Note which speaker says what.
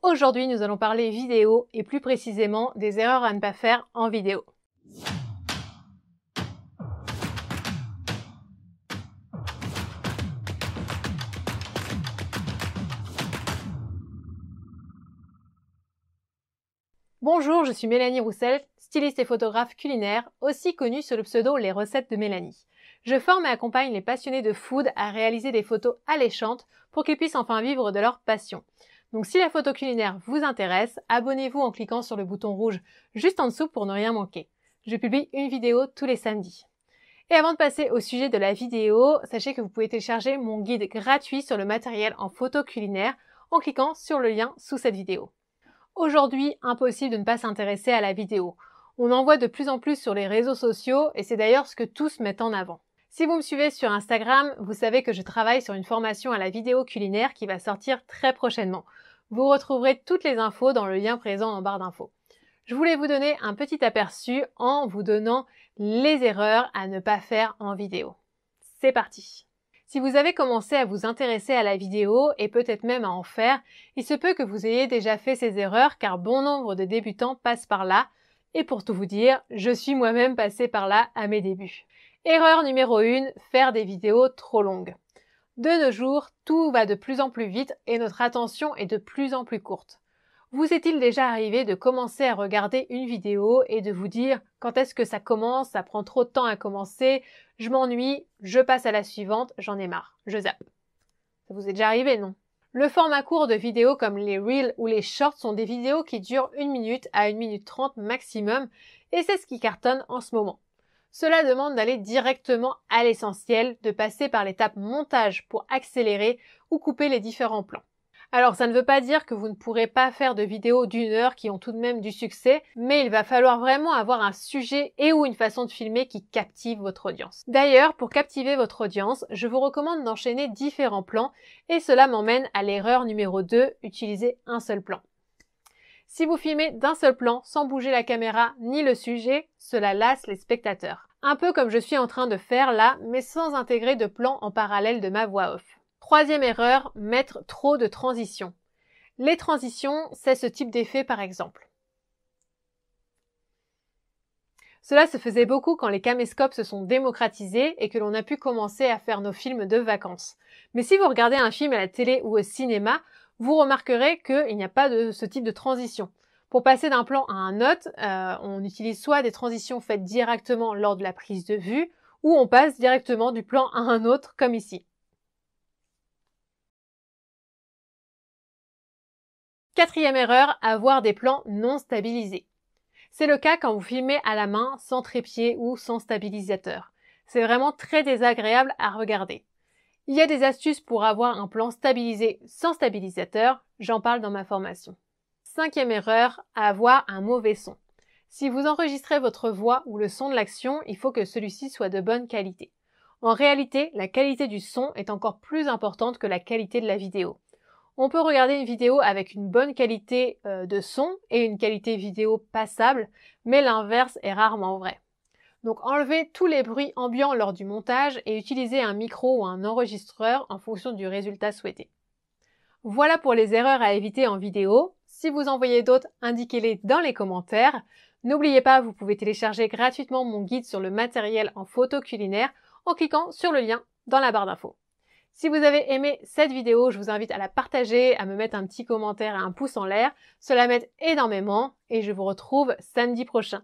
Speaker 1: Aujourd'hui, nous allons parler vidéo et plus précisément des erreurs à ne pas faire en vidéo. Bonjour, je suis Mélanie Roussel, styliste et photographe culinaire, aussi connue sous le pseudo Les Recettes de Mélanie. Je forme et accompagne les passionnés de food à réaliser des photos alléchantes pour qu'ils puissent enfin vivre de leur passion. Donc si la photo culinaire vous intéresse, abonnez-vous en cliquant sur le bouton rouge juste en dessous pour ne rien manquer. Je publie une vidéo tous les samedis. Et avant de passer au sujet de la vidéo, sachez que vous pouvez télécharger mon guide gratuit sur le matériel en photo culinaire en cliquant sur le lien sous cette vidéo. Aujourd'hui, impossible de ne pas s'intéresser à la vidéo. On en voit de plus en plus sur les réseaux sociaux et c'est d'ailleurs ce que tous mettent en avant. Si vous me suivez sur Instagram, vous savez que je travaille sur une formation à la vidéo culinaire qui va sortir très prochainement. Vous retrouverez toutes les infos dans le lien présent en barre d'infos. Je voulais vous donner un petit aperçu en vous donnant les erreurs à ne pas faire en vidéo. C'est parti! Si vous avez commencé à vous intéresser à la vidéo et peut-être même à en faire, il se peut que vous ayez déjà fait ces erreurs car bon nombre de débutants passent par là. Et pour tout vous dire, je suis moi-même passée par là à mes débuts. Erreur numéro 1, faire des vidéos trop longues. De nos jours, tout va de plus en plus vite et notre attention est de plus en plus courte. Vous est-il déjà arrivé de commencer à regarder une vidéo et de vous dire « Quand est-ce que ça commence? Ça prend trop de temps à commencer, je m'ennuie, je passe à la suivante, j'en ai marre, je zappe. » Ça vous est déjà arrivé, non? Le format court de vidéos comme les Reels ou les Shorts sont des vidéos qui durent 1 minute à 1 minute 30 maximum et c'est ce qui cartonne en ce moment. Cela demande d'aller directement à l'essentiel, de passer par l'étape montage pour accélérer ou couper les différents plans. Alors ça ne veut pas dire que vous ne pourrez pas faire de vidéos d'1 heure qui ont tout de même du succès, mais il va falloir vraiment avoir un sujet et ou une façon de filmer qui captive votre audience. D'ailleurs, pour captiver votre audience, je vous recommande d'enchaîner différents plans et cela m'emmène à l'erreur numéro 2, utiliser un seul plan. Si vous filmez d'un seul plan sans bouger la caméra ni le sujet, cela lasse les spectateurs. Un peu comme je suis en train de faire là, mais sans intégrer de plan en parallèle de ma voix off. Troisième erreur, mettre trop de transitions. Les transitions, c'est ce type d'effet par exemple. Cela se faisait beaucoup quand les caméscopes se sont démocratisés et que l'on a pu commencer à faire nos films de vacances. Mais si vous regardez un film à la télé ou au cinéma, vous remarquerez qu'il n'y a pas de ce type de transition. Pour passer d'un plan à un autre, on utilise soit des transitions faites directement lors de la prise de vue, ou on passe directement du plan à un autre, comme ici. Quatrième erreur, avoir des plans non stabilisés. C'est le cas quand vous filmez à la main, sans trépied ou sans stabilisateur. C'est vraiment très désagréable à regarder. Il y a des astuces pour avoir un plan stabilisé sans stabilisateur, j'en parle dans ma formation. Cinquième erreur, avoir un mauvais son. Si vous enregistrez votre voix ou le son de l'action, il faut que celui-ci soit de bonne qualité. En réalité, la qualité du son est encore plus importante que la qualité de la vidéo. On peut regarder une vidéo avec une bonne qualité de son et une qualité vidéo passable, mais l'inverse est rarement vrai. Donc enlevez tous les bruits ambiants lors du montage et utilisez un micro ou un enregistreur en fonction du résultat souhaité. Voilà pour les erreurs à éviter en vidéo. Si vous en voyez d'autres, indiquez-les dans les commentaires. N'oubliez pas, vous pouvez télécharger gratuitement mon guide sur le matériel en photo culinaire en cliquant sur le lien dans la barre d'infos. Si vous avez aimé cette vidéo, je vous invite à la partager, à me mettre un petit commentaire et un pouce en l'air. Cela m'aide énormément et je vous retrouve samedi prochain.